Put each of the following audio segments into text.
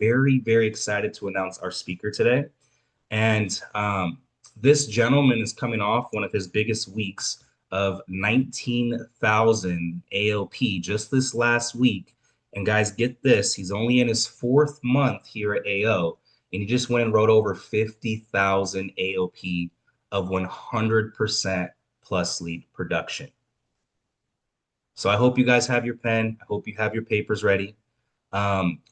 very, very excited to announce our speaker today. And this gentleman is coming off one of his biggest weeks of 19,000 AOP just this last week. And guys, get this, he's only in his fourth month here at AO, and he just went and wrote over 50,000 AOP of 100% plus lead production. So I hope you guys have your pen. I hope you have your papers ready.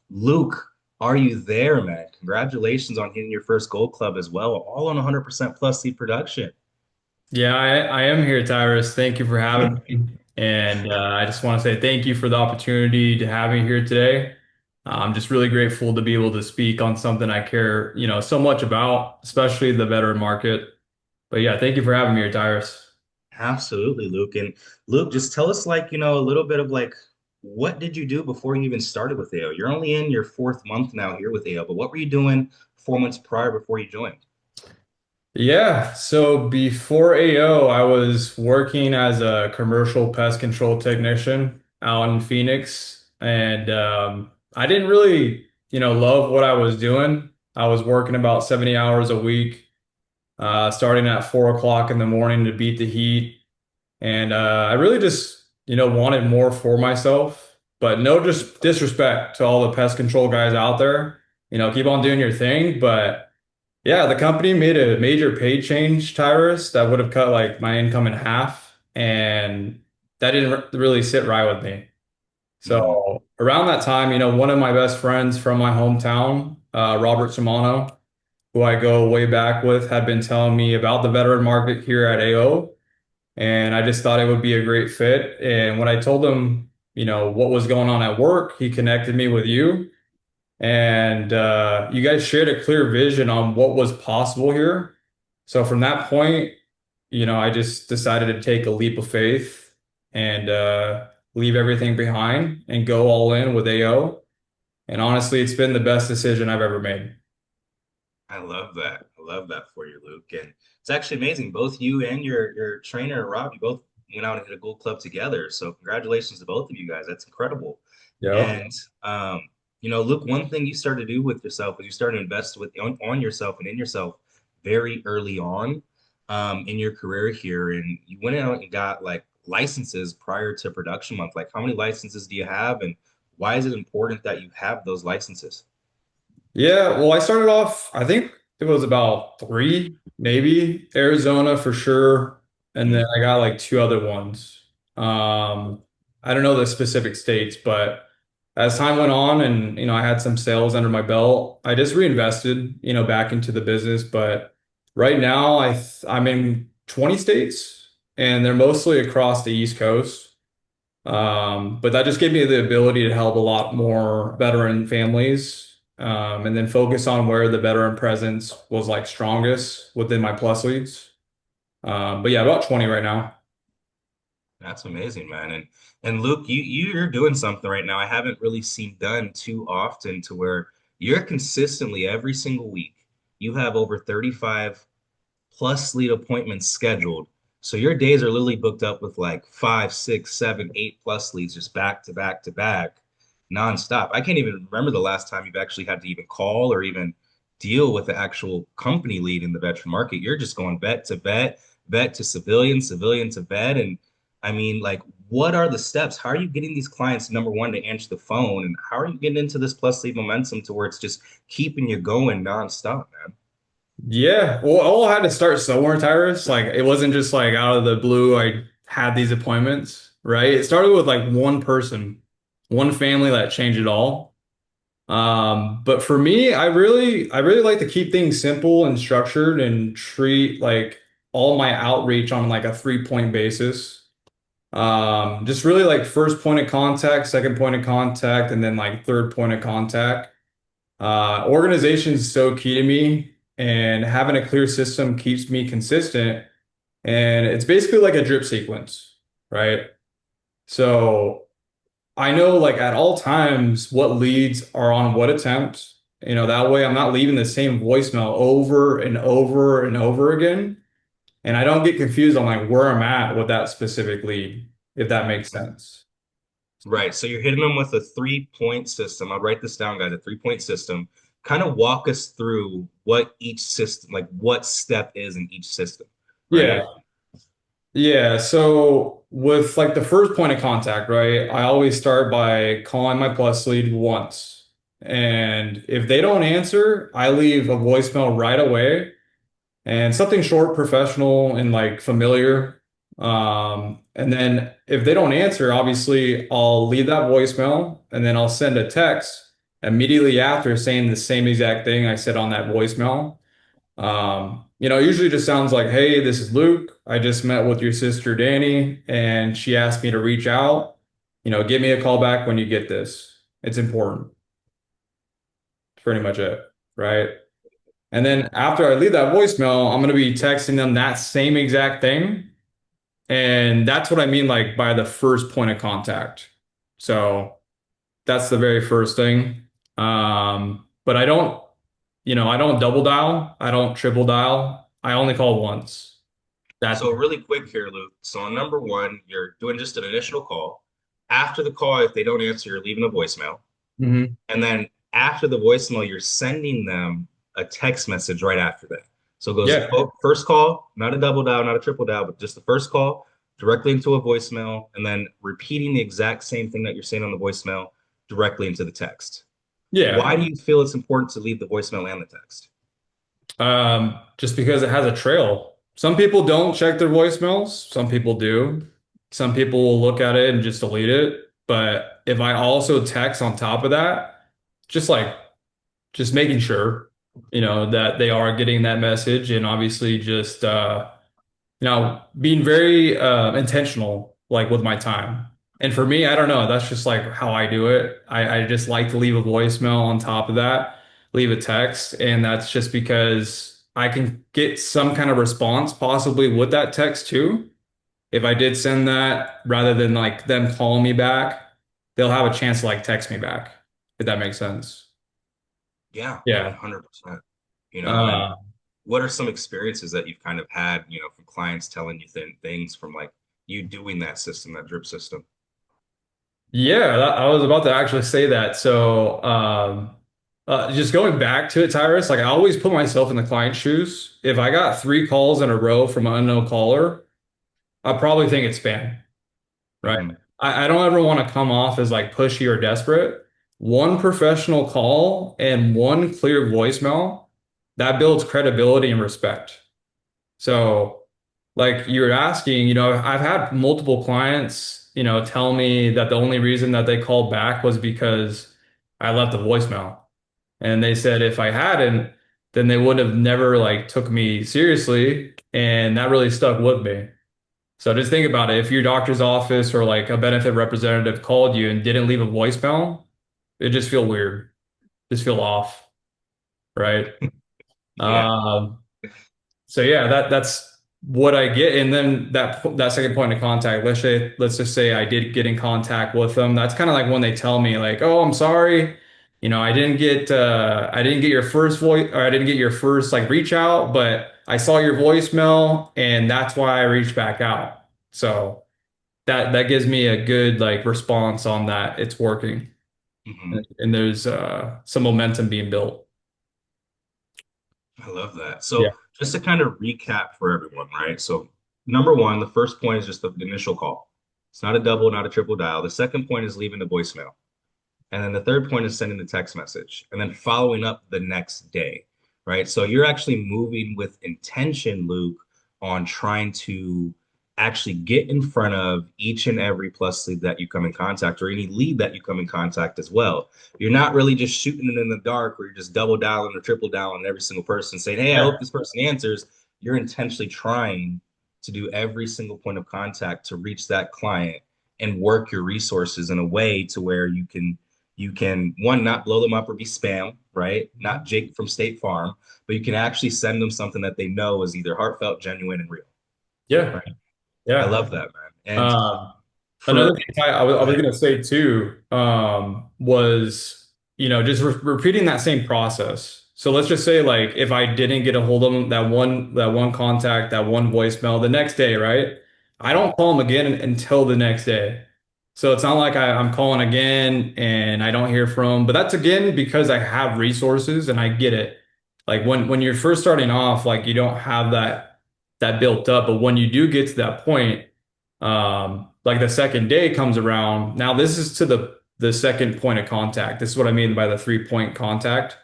Luke, are you there, man? Congratulations on hitting your first gold club as well, all on 100% plus lead production. Yeah, I am here, Tyrus. Thank you for having me. And I just want to say thank you for the opportunity to have me here today. I'm just really grateful to be able to speak on something I care, so much about, especially the veteran market. But yeah, thank you for having me here, Tyrus. Absolutely, Luke. And Luke, just tell us a little bit of what did you do before you even started with AO? You're only in your fourth month now here with AO, but what were you doing 4 months prior before you joined? Yeah, so before AO, I was working as a commercial pest control technician out in Phoenix, and I didn't really, love what I was doing. I was working about 70 hours a week, starting at 4 o'clock in the morning to beat the heat, and I really just, wanted more for myself. But no, just disrespect to all the pest control guys out there. Keep on doing your thing, but. Yeah, the company made a major pay change, Tyrus, that would have cut like my income in half, and that didn't really sit right with me. Mhm. So around that time, one of my best friends from my hometown, Robert Shimano, who I go way back with, had been telling me about the veteran market here at AO, and I just thought it would be a great fit. And when I told him, what was going on at work, he connected me with you. And you guys shared a clear vision on what was possible here. So from that point, I just decided to take a leap of faith and leave everything behind and go all in with AO. And honestly, it's been the best decision I've ever made. I love that. I love that for you, Luke. And it's actually amazing. Both you and your trainer, Rob, you both went out and hit a gold club together. So congratulations to both of you guys. That's incredible. Yep. And Luke, one thing you started to do with yourself was you started to invest on yourself and in yourself very early on in your career here. And you went out and got like licenses prior to production month. Like how many licenses do you have, and why is it important that you have those licenses? Yeah, well, I started off, I think it was about three, maybe Arizona for sure. And then I got like two other ones. Um, I don't know the specific states, but as time went on and, I had some sales under my belt, I just reinvested, back into the business. But right now I'm in 20 states and they're mostly across the East Coast. But that just gave me the ability to help a lot more veteran families, and then focus on where the veteran presence was like strongest within my plus leads. But yeah, about 20 right now. That's amazing, man. And Luke, you're doing something right now I haven't really seen done too often to where you're consistently every single week. You have over 35 plus lead appointments scheduled. So your days are literally booked up with like five, six, seven, eight plus leads just back to back to back, nonstop. I can't even remember the last time you've actually had to even call or even deal with the actual company lead in the veteran market. You're just going vet to vet, vet to civilian, civilian to vet. And I mean, like, what are the steps? How are you getting these clients, number one, to answer the phone? And how are you getting into this plus lead momentum to where it's just keeping you going nonstop, man? Yeah, well, all had to start somewhere, Tyrus. Like it wasn't just like out of the blue, I had these appointments, right? It started with like one person, one family that changed it all. But for me, I really like to keep things simple and structured and treat like all my outreach on like a 3 point basis. Just really like first point of contact, second point of contact, and then like third point of contact. Organization is so key to me, and having a clear system keeps me consistent. And it's basically like a drip sequence, right? So I know like at all times what leads are on what attempt. That way I'm not leaving the same voicemail over and over and over again. And I don't get confused on like where I'm at with that specific lead, if that makes sense. Right. So you're hitting them with a 3-point system. I'll write this down, guys, a 3-point system. Kind of walk us through what each system, like what step is in each system, Yeah. right? Yeah. So with like the first point of contact, right? I always start by calling my plus lead once. And if they don't answer, I leave a voicemail right away and something short, professional, and like familiar. And then if they don't answer, obviously I'll leave that voicemail and then I'll send a text immediately after saying the same exact thing I said on that voicemail. It usually just sounds like, hey, this is Luke. I just met with your sister Danny, and she asked me to reach out. Give me a call back when you get this. It's important. That's pretty much it, right? And then after I leave that voicemail, I'm going to be texting them that same exact thing. And that's what I mean, like by the first point of contact. So that's the very first thing. But I don't double dial. I don't triple dial. I only call once. That, So really quick here, Luke. So on number one, you're doing just an initial call. After the call, if they don't answer, you're leaving a voicemail. Mhm. And then after the voicemail, you're sending them a text message right after that. So it goes Yeah. first call, not a double dial, not a triple dial, but just the first call directly into a voicemail, and then repeating the exact same thing that you're saying on the voicemail directly into the text. Yeah. Why do you feel it's important to leave the voicemail and the text? Just because it has a trail. Some people don't check their voicemails. Some people do. Some people will look at it and just delete it. But if I also text on top of that, just like just making sure, that they are getting that message and obviously just being very intentional, like with my time. And for me, I don't know, that's just like how I do it. I just like to leave a voicemail on top of that, leave a text, and that's just because I can get some kind of response possibly with that text too. If I did send that rather than like them calling me back, they'll have a chance to like text me back, if that makes sense. Yeah, Yeah. 100%. And Uh, what are some experiences that you've kind of had, from clients telling you things from like you doing that system, that drip system? Yeah, I was about to actually say that. So, just going back to it, Tyrus, like I always put myself in the client's shoes. If I got 3 calls in a row from an unknown caller, I probably think it's spam, right? Hmm. I don't ever want to come off as like pushy or desperate. One professional call and one clear voicemail, that builds credibility and respect. So, like you're asking, I've had multiple clients, tell me that the only reason that they called back was because I left a voicemail. And they said if I hadn't, then they would have never like took me seriously. And that really stuck with me. So just think about it. If your doctor's office or like a benefit representative called you and didn't leave a voicemail, it just feel weird. Just feel off, right? Yeah. Um, So yeah, that's what I get. And then that second point of contact, let's just say I did get in contact with them. That's kind of like when they tell me like, "Oh, I'm sorry. I didn't get your first voice or I didn't get your first like reach out, but I saw your voicemail and that's why I reached back out." So that gives me a good like response on that it's working. Hmm. And there's some momentum being built. I love that. Yeah. So just to kind of recap for everyone, right? So number one, the first point is just the initial call. It's not a double, not a triple dial. The second point is leaving the voicemail. And then the third point is sending the text message and then following up the next day, right? So you're actually moving with intention, Luke, on trying to actually get in front of each and every plus lead that you come in contact or any lead that you come in contact as well. You're not really just shooting it in the dark where you're just double dialing or triple dialing every single person saying, hey, I Yeah. hope this person answers. You're intentionally trying to do every single point of contact to reach that client and work your resources in a way to where you can one not blow them up or be spam, right? Not Jake from State Farm, but you can actually send them something that they know is either heartfelt, genuine, and real, Yeah. right? I Yeah. love that, man. And Um, Another for thing I go was ahead. going to say too, was, just repeating that same process. So let's just say like if I didn't get a hold of them, that one contact, that one voicemail the next day, right? I Mhm. don't call them again until the next day. So it's not like I'm calling again and I don't hear from, but that's again because I have resources and I get it. Like when you're first starting off, like you don't have that built up, but when you do get to that point, like the second day comes around. Now this is to the second point of contact. This is what I mean by the 3 point contact.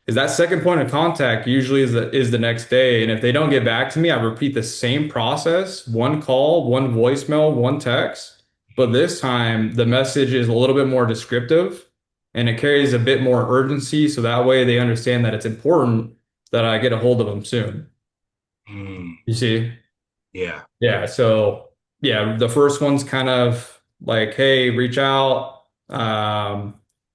Is that second point of contact usually is the next day, and if they don't get back to me, I repeat the same process: one call, one voicemail, one text. But this time, the message is a little bit more descriptive, and it carries a bit more urgency, so that way they understand that it's important that I get a hold of them soon. Mm, You see? yeah. Yeah, so yeah, the first one's kind of like, hey, reach out.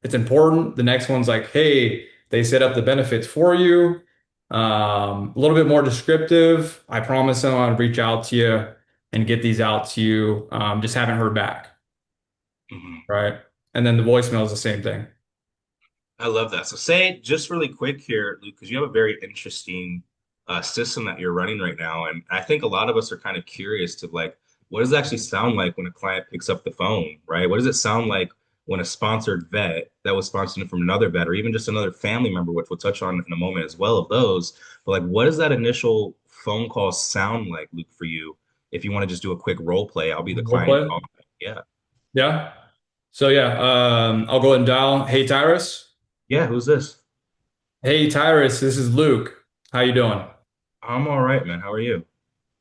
It's important. The next one's like, hey, they set up the benefits for you. A little bit more descriptive. I promise them I'll reach out to you and get these out to you. Just haven't heard back, Mhm. right? And then the voicemail is the same thing. I love that. So say just really quick here, Luke, because you have a very interesting system that you're running right now. And I think a lot of us are kind of curious to like, what does it actually sound like when a client picks up the phone, right? What does it sound like when a sponsored vet that was sponsored from another vet or even just another family member, which we'll touch on in a moment as well of those. But like, what does that initial phone call sound like, Luke, for you? If you want to just do a quick role play, I'll be the Role client. play? Yeah. Yeah. So yeah, I'll go ahead and dial. Hey, Tyrus. Yeah, who's this? Hey, Tyrus. This is Luke. How you doing? I'm all right, man. How are you?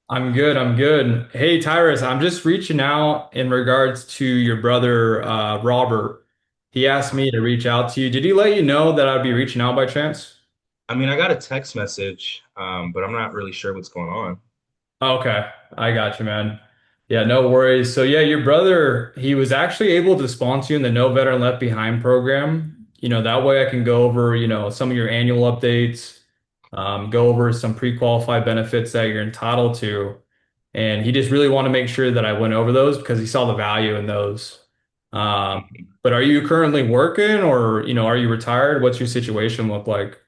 I'm good. I'm good. Hey, Tyrus, I'm just reaching out in regards to your brother, Robert. He asked me to reach out to you. Did he let you know that I'd be reaching out by chance? I mean, I got a text message, but I'm not really sure what's going on. Okay, I got you, man. Yeah, no worries. So yeah, your brother, he was actually able to sponsor you in the No Veteran Left Behind program. That way I can go over, some of your annual updates, go over some pre-qualified benefits that you're entitled to. And he just really wanted to make sure that I went over those because he saw the value in those. But are you currently working or, are you retired? What's your situation look like?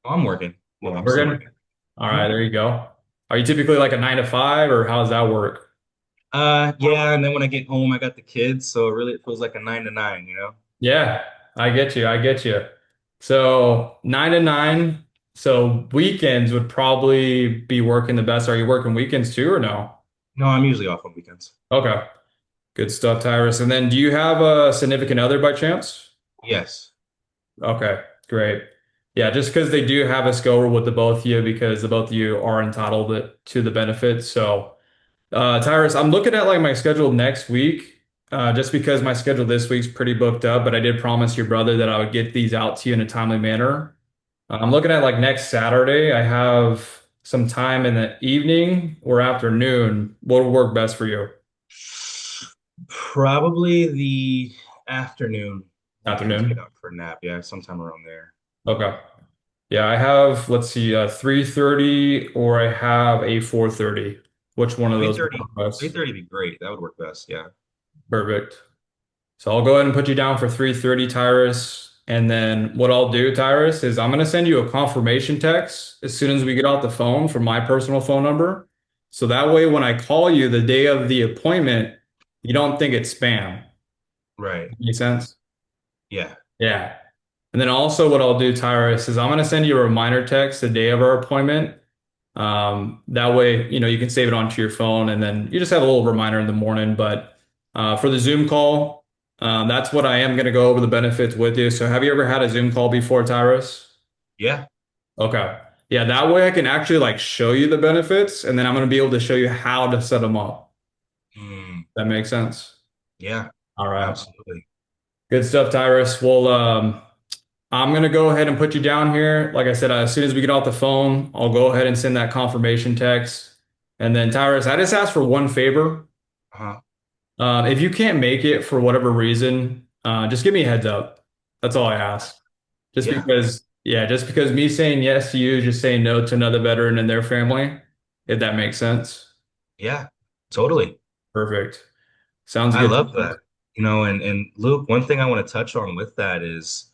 Oh, I'm working. Well, I'm still Working? working. All Mhm. right, there you go. Are you typically like a 9 to 5 or how does that work? Yeah, and then when I get home, I got the kids, so it feels like a 9 to 9, you know? Yeah, I get you. I get you. So 9 to 9. So weekends would probably be working the best. Are you working weekends too or no? No, I'm usually off on weekends. Okay. Good stuff, Tyrus. And then do you have a significant other by chance? Yes. Okay, great. Yeah, just because they do have a skill rule with the both of you because the both of you are entitled to the benefits. So Tyrus, I'm looking at like my schedule next week, just because my schedule this week's pretty booked up, but I did promise your brother that I would get these out to you in a timely manner. I'm looking at like next Saturday. I have some time in the evening or afternoon. What would work best for you? Probably the afternoon when the kids get Afternoon. out for a nap. Yeah, sometime around there. Okay. Yeah, I have, let's see, 3:30 or I have a 4:30. Which one of those would 3:30. work best? 3:30 would be great. That would work best. Yeah. Perfect. So I'll go ahead and put you down for 3:30, Tyrus. And then what I'll do, Tyrus, is I'm going to send you a confirmation text as soon as we get off the phone from my personal phone number. So that way, when I call you the day of the appointment, you don't think it's spam. Right. Make sense? Yeah. Yeah. And then also what I'll do, Tyrus, is I'm going to send you a reminder text the day of our appointment. That way, you can save it onto your phone and then you just have a little reminder in the morning. But for the Zoom call, that's what I am going to go over the benefits with you. So have you ever had a Zoom call before, Tyrus? Yeah. Okay. Yeah, that way I can actually like show you the benefits and then I'm going to be able to show you how to set them up. Mm, That makes sense. yeah. All right. Absolutely. Good stuff, Tyrus. Well, I'm going to go ahead and put you down here. Like I said, as soon as we get off the phone, I'll go ahead and send that confirmation text. And then, Tyrus, I just asked for one favor. Uh-huh. If you can't make it for whatever reason, just give me a heads up. That's all I ask. Just Yeah. because, yeah, just because me saying yes to you, is just saying no to another veteran and their family, if that makes sense. Yeah. Totally. Perfect. Sounds I good. love that. And Luke, one thing I want to touch on with that is,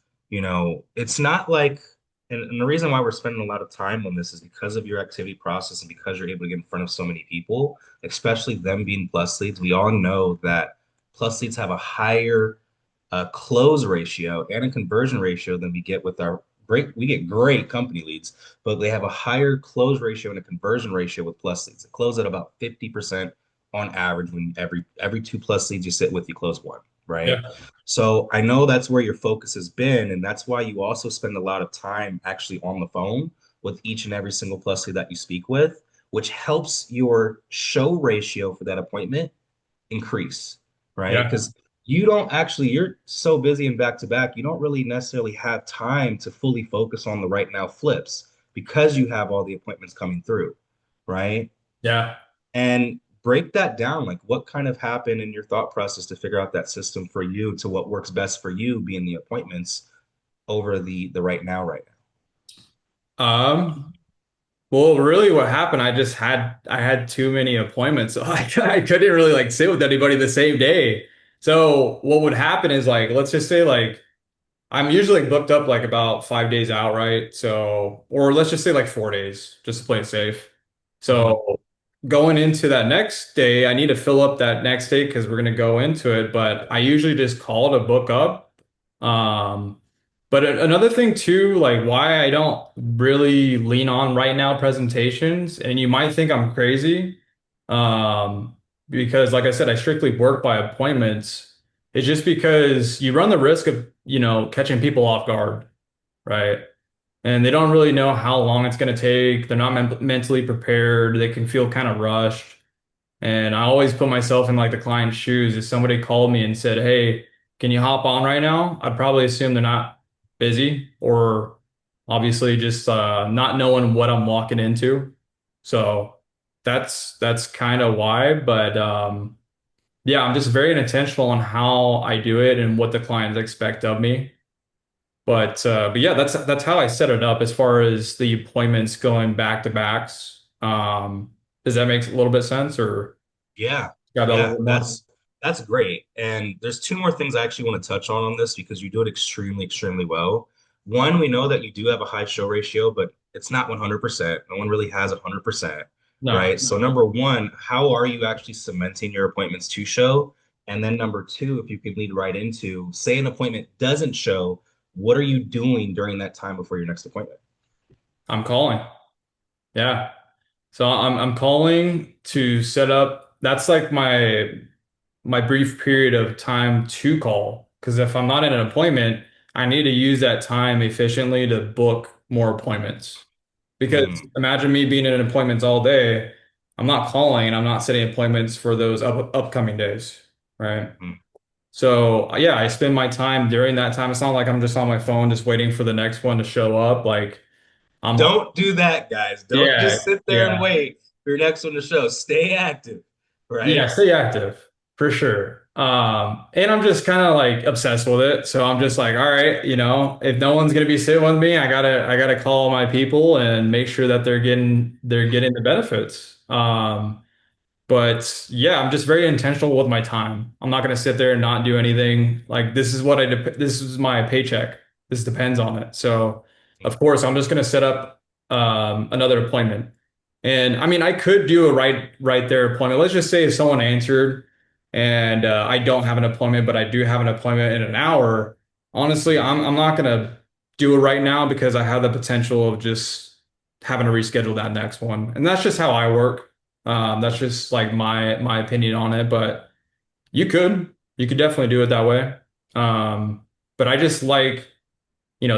it's not like, and the reason why we're spending a lot of time on this is because of your activity process and because you're able to get in front of so many people, especially them being plus leads. We all know that plus leads have a higher close ratio and a conversion ratio than we get with our great. We get great company leads, but they have a higher close ratio and a conversion ratio with plus leads. It close at about 50% on average when every two plus leads you sit with, you close one, right? Yeah. So I know that's where your focus has been, and that's why you also spend a lot of time actually on the phone with each and every single plus lead that you speak with, which helps your show ratio for that appointment increase, right? Yeah. Because you don't actually, you're so busy and back to back, you don't really necessarily have time to fully focus on the right now flips because you have all the appointments coming through, right? Yeah. And break that down. Like what kind of happened in your thought process to figure out that system for you to what works best for you being the appointments over the right now. Um, well, really what happened, I had too many appointments. So I couldn't really like sit with anybody the same day. So what would happen is like, let's just say like I'm usually booked up like about 5 days out, right? So, or let's just say like 4 days, just to play it safe. Mhm. So, going into that next day, I need to fill up that next day because we're gonna go into it. But I usually just call to book up. Um, but another thing too, like why I don't really lean on right now presentations, and you might think I'm crazy, um, because like I said, I strictly work by appointments. It's just because you run the risk of, catching people off guard, right? And they don't really know how long it's going to take. They're not mentally prepared. They can feel kind of rushed. And I always put myself in like the client's shoes. If somebody called me and said, "Hey, can you hop on right now?" I'd probably assume they're not busy or obviously just not knowing what I'm walking into. So that's kind of why. But yeah, I'm just very intentional on how I do it and what the clients expect of me. But yeah, that's how I set it up as far as the appointments going back to backs. Does that make a little bit sense or Yeah, got a little yeah, bit more? that's great. And there's two more things I actually want to touch on this because you do it extremely well. One, we know that you do have a high show ratio, but it's not 100%. No one really has 100%, No. right? So number one, how are you actually cementing your appointments to show? And then number two, if you could lead right into, say an appointment doesn't show, what are you doing during that time before your next appointment? I'm calling. Yeah. So I'm calling to set up. That's like my brief period of time to call. Because if I'm not in an appointment, I need to use that time efficiently to book more appointments. Because Mm, imagine me being in appointments all day. I'm not calling and I'm not setting appointments for those upcoming days, right? mm. So yeah, I spend my time during that time. It's not like I'm just on my phone just waiting for the next one to show up. Like I'm, Don't do that, guys. Don't yeah, just sit there and yeah. wait for your next one to show. Stay active, Yeah, right? stay active for sure. And I'm just kind of like obsessed with it. So I'm just like, all right, if no one's gonna be sitting with me, I gotta call my people and make sure that they're getting the benefits. But yeah, I'm just very intentional with my time. I'm not gonna sit there and not do anything. Like this is my paycheck. This depends on it. So of course, I'm just gonna set up another appointment. And I mean, I could do a right there appointment. Let's just say if someone answered and I don't have an appointment, but I do have an appointment in an hour. Honestly, I'm not gonna do it right now because I have the potential of just having to reschedule that next one. And that's just how I work. That's just like my opinion on it, but you could definitely do it that way. But I just like,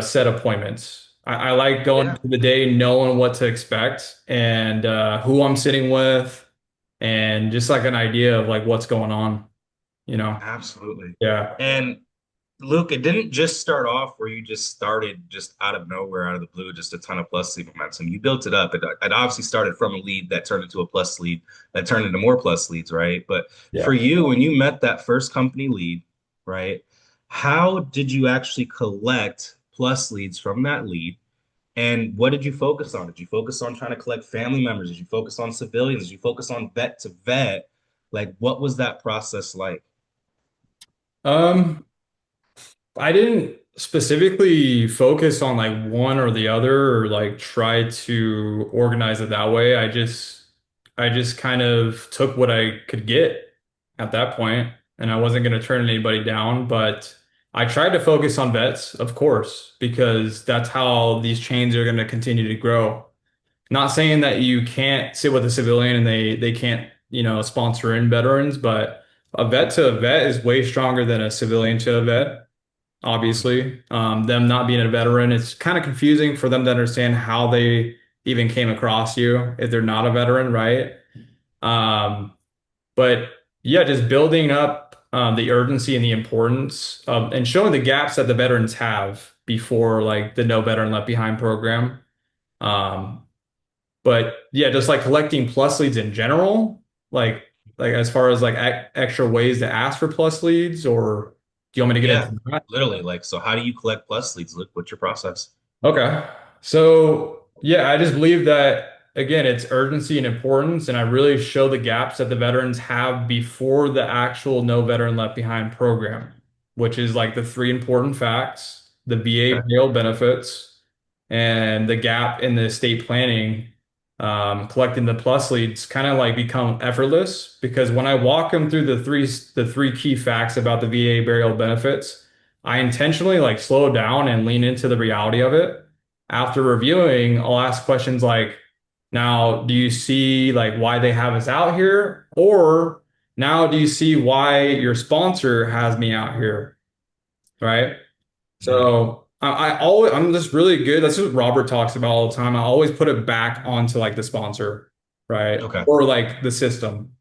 set appointments. I like going Yeah, to the day knowing what to expect and who I'm sitting with and just like an idea of like what's going on, you know? absolutely. Yeah. And Luke, it didn't just start off where you just started just out of nowhere, out of the blue, just a ton of plus lead momentum. You built it up. It obviously started from a lead that turned into a plus lead, that turned into more plus leads, right? But Yeah. for you, when you met that first company lead, right, how did you actually collect plus leads from that lead? And what did you focus on? Did you focus on trying to collect family members? Did you focus on civilians? Did you focus on vet to vet? Like, what was that process like? Um, I didn't specifically focus on like one or the other or like try to organize it that way. I just kind of took what I could get at that point. and I wasn't going to turn anybody down, but I tried to focus on vets, of course, because that's how these chains are going to continue to grow. Not saying that you can't sit with a civilian and they can't, sponsor in veterans, but a vet to a vet is way stronger than a civilian to a vet, obviously. Them not being a veteran, it's kind of confusing for them to understand how they even came across you if they're not a veteran, right? Um, but yeah, just building up the urgency and the importance of, and showing the gaps that the veterans have before like the No Veteran Left Behind program. Um, but yeah, just like collecting plus leads in general, like as far as like extra ways to ask for plus leads, or do you want me to get Yeah, into that? literally. Like, so how do you collect plus leads, Luke? What's your process? Okay. So, yeah, I just believe that, again, it's urgency and importance. And I really show the gaps that the veterans have before the actual No Veteran Left Behind program, which is like the three important facts, the VA Okay. bail benefits, and the gap in the estate planning. Collecting the plus leads kind of like become effortless because when I walk them through the three key facts about the VA burial benefits, I intentionally like slow down and lean into the reality of it. After reviewing, I'll ask questions like, now, do you see like why they have us out here? Or now do you see why your sponsor has me out here? Right? Mhm. So I'm just really good. That's what Robert talks about all the time. I always put it back onto like the sponsor, right? Okay. Or like the system.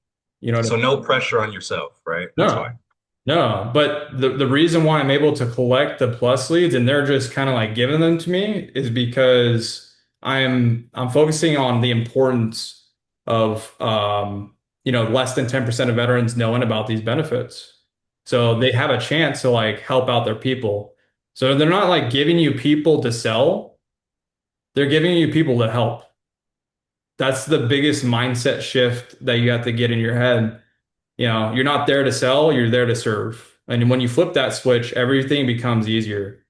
You know what I So mean? no pressure on yourself, right? That's No. fine. No, but the reason why I'm able to collect the plus leads and they're just kind of like giving them to me is because I'm focusing on the importance of less than 10% of veterans knowing about these benefits. So they have a chance to like help out their people. So they're not like giving you people to sell, they're giving you people to help. That's the biggest mindset shift that you have to get in your head. You're not there to sell, you're there to serve. And when you flip that switch, everything becomes easier.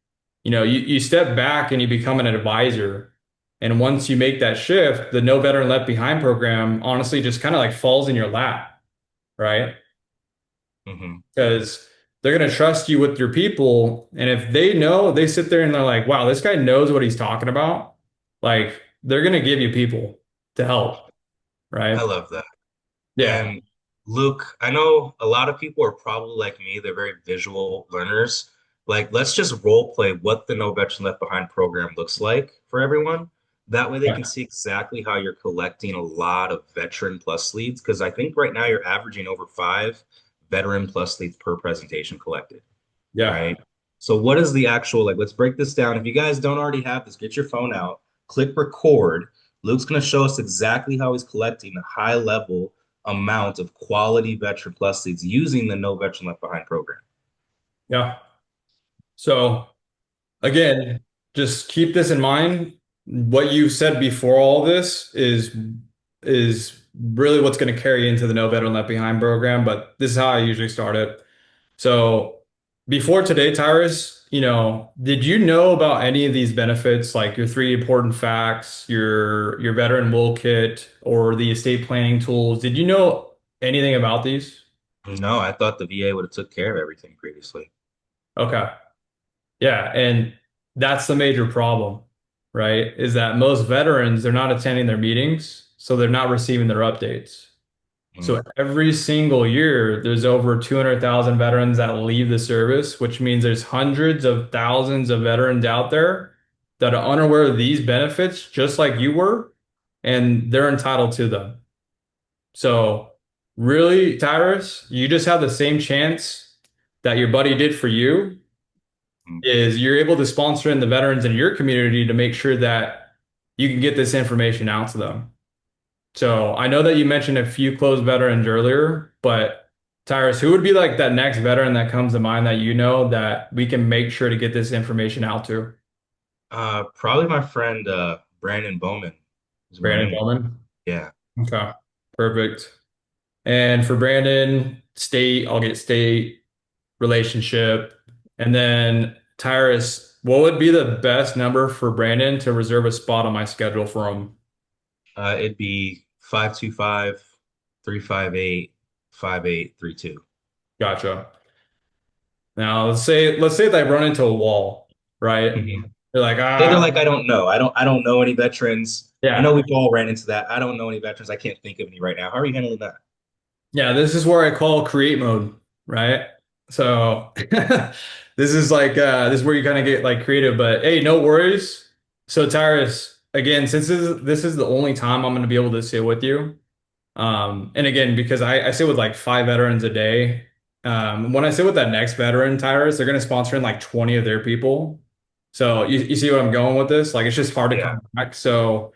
You step back and you become an advisor. And once you make that shift, the No Veteran Left Behind program honestly just kind of like falls in your lap, right? Hmm. Because they're going to trust you with your people. And if they know, they sit there and they're like, wow, this guy knows what he's talking about, like they're going to give you people to help, I right? love that. Yeah. And Luke, I know a lot of people are probably like me, they're very visual learners. Like, let's just role play what the No Veteran Left Behind program looks like for everyone. That way they can see exactly how you're collecting a lot of veteran plus leads. Because I think right now you're averaging over 5 veteran plus leads per presentation collected, Yeah. right? So what is the actual, like, let's break this down. If you guys don't already have this, get your phone out, click record. Luke's going to show us exactly how he's collecting a high level amount of quality veteran plus leads using the No Veteran Left Behind program. Yeah. So again, just keep this in mind. What you said before all this is really what's going to carry into the No Veteran Left Behind program, but this is how I usually start it. So before today, Tyrus, did you know about any of these benefits, like your three important facts, your veteran will kit, or the estate planning tools? Did you know anything about these? No, I thought the VA would have took care of everything previously. Okay. Yeah, and that's the major problem, right? Is that most veterans, they're not attending their meetings, so they're not receiving their updates. So Mm, every single year, there's over 200,000 veterans that leave the service, which means there's hundreds of thousands of veterans out there that are unaware of these benefits, just like you were, and they're entitled to them. So really, Tyrus, you just have the same chance that your buddy did for you mm. is you're able to sponsor in the veterans in your community to make sure that you can get this information out to them. So I know that you mentioned a few closed veterans earlier, but Tyrus, who would be like that next veteran that comes to mind that you know that we can make sure to get this information out to? Probably my friend Brandon Bowman. He's a Brandon Marine. Bowman. Yeah. Okay, perfect. And for Brandon, state, I'll get state relationship. And then Tyrus, what would be the best number for Brandon to reserve a spot on my schedule for him? It'd be 525 358 5832. Gotcha. Now let's say they run into a wall, right? Mhm. They're like, Say they're ah, like, I don't know. I don't know any veterans. I know yeah. we've all ran into that. I don't know any veterans. I can't think of any right now. How are you handling that? Yeah, this is where I call create mode, right? So this is where you kind of get like creative, but hey, no worries. So Tyrus, again, since this is the only time I'm gonna be able to sit with you. And again, because I sit with like 5 veterans a day. When I sit with that next veteran, Tyrus, they're gonna sponsor in like 20 of their people. So you see what I'm going with this? Like it's just hard to Yeah. come back. So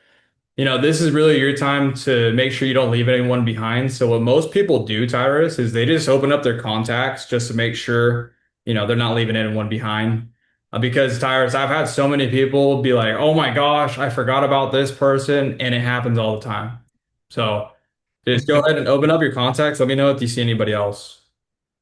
this is really your time to make sure you don't leave anyone behind. So what most people do, Tyrus, is they just open up their contacts just to make sure, they're not leaving anyone behind. Because Tyrus, I've had so many people be like, "Oh my gosh, I forgot about this person," and it happens all the time. So just go ahead and open up your contacts. Let me know if you see anybody else.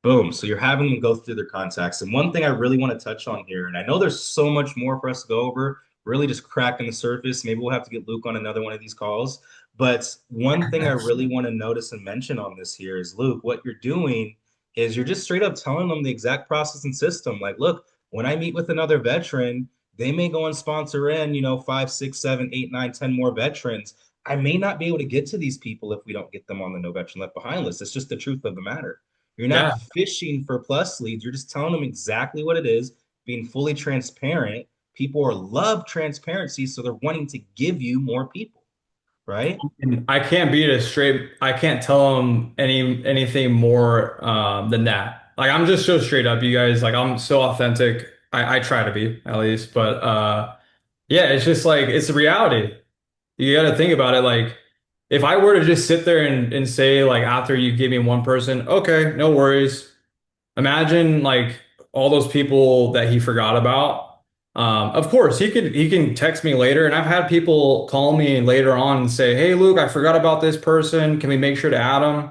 Boom. So you're having them go through their contacts. And one thing I really want to touch on here, and I know there's so much more for us to go over, really just cracking the surface. Maybe we'll have to get Luke on another one of these calls. But one thing I really want to notice and mention on this here is, Luke, what you're doing is you're just straight up telling them the exact process and system. Like, look, when I meet with another veteran, they may go and sponsor in, 5, 6, 7, 8, 9, 10 more veterans. I may not be able to get to these people if we don't get them on the no veteran left behind list. It's just the truth of the matter. You're Yeah. not fishing for plus leads. You're just telling them exactly what it is, being fully transparent. People are love transparency, so they're wanting to give you more people, right? And I can't beat it straight. I can't tell them anything more than that. Like I'm just so straight up, you guys. Like I'm so authentic. I try to be at least, but yeah, it's just like it's a reality. You got to think about it. Like if I were to just sit there and say like after you give me one person, okay, no worries. Imagine like all those people that he forgot about. Of course, he can text me later, and I've had people call me later on and say, "Hey, Luke, I forgot about this person. Can we make sure to add them?"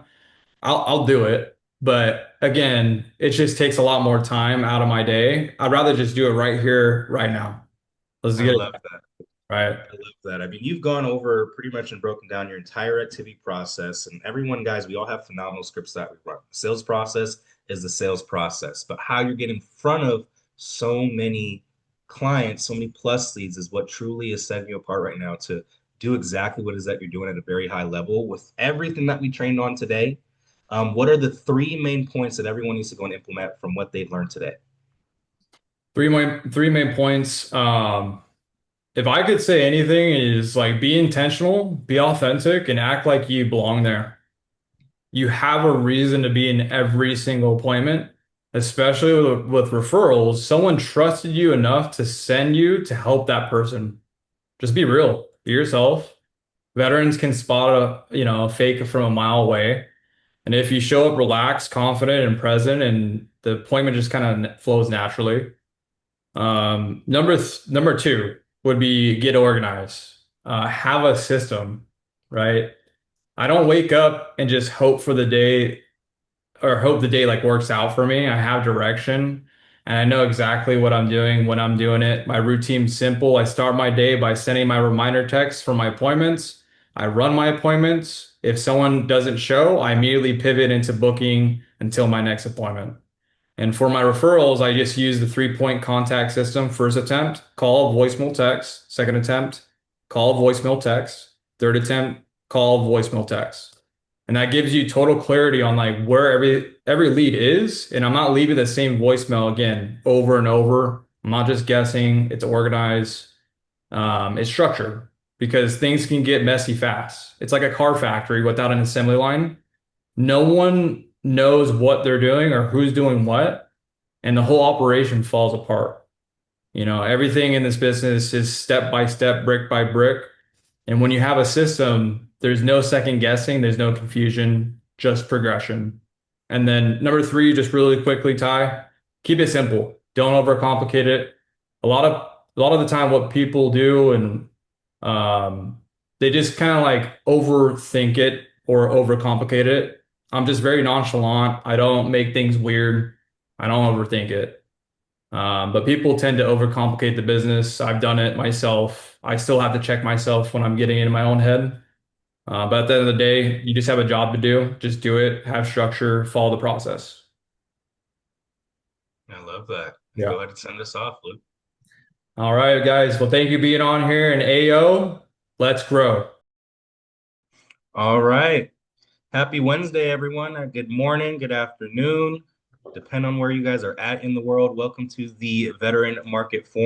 I'll do it, but again, it just takes a lot more time out of my day. I'd rather just do it right here, right now. Let's I get it love that. right. I love that. I mean, you've gone over pretty much and broken down your entire activity process. And everyone, guys, we all have phenomenal scripts that we run. The sales process is the sales process, but how you're getting in front of so many clients, so many plus leads is what truly is setting you apart right now to do exactly what it is that you're doing at a very high level with everything that we trained on today. What are the three main points that everyone needs to go and implement from what they've learned today? Three main points. If I could say anything, is like be intentional, be authentic, and act like you belong there. You have a reason to be in every single appointment, especially with referrals. Someone trusted you enough to send you to help that person. Just be real, be yourself. Veterans can spot a fake from a mile away. And if you show up relaxed, confident, and present, and the appointment just kind of flows naturally. Number two would be get organized. Have a system, right? I don't wake up and just hope for the day or hope the day like works out for me. I have direction and I know exactly what I'm doing when I'm doing it. My routine's simple. I start my day by sending my reminder texts for my appointments. I run my appointments. If someone doesn't show, I immediately pivot into booking until my next appointment. And for my referrals, I just use the 3-point contact system. First attempt, call, voicemail, text. Second attempt, call, voicemail, text. Third attempt, call, voicemail, text. And that gives you total clarity on like where every lead is. And I'm not leaving the same voicemail again over and over. I'm not just guessing. It's organized. It's structured because things can get messy fast. It's like a car factory without an assembly line. No one knows what they're doing or who's doing what, and the whole operation falls apart. Everything in this business is step by step, brick by brick. And when you have a system, there's no second guessing, there's no confusion, just progression. And then number three, just really quickly, Ty, keep it simple. Don't overcomplicate it. A lot of the time, what people do and they just kind of like overthink it or overcomplicate it. I'm just very nonchalant. I don't make things weird. I don't overthink it. But people tend to overcomplicate the business. I've done it myself. I still have to check myself when I'm getting into my own head. But at the end of the day, you just have a job to do. Just do it, have structure, follow the process. I love that. Yeah. Go ahead and send us off, Luke. All right, guys. Well, thank you for being on here. And AO, let's grow. All right. Happy Wednesday, everyone. Good morning, good afternoon. Depend on where you guys are at in the world. Welcome to the Veteran Market Forum.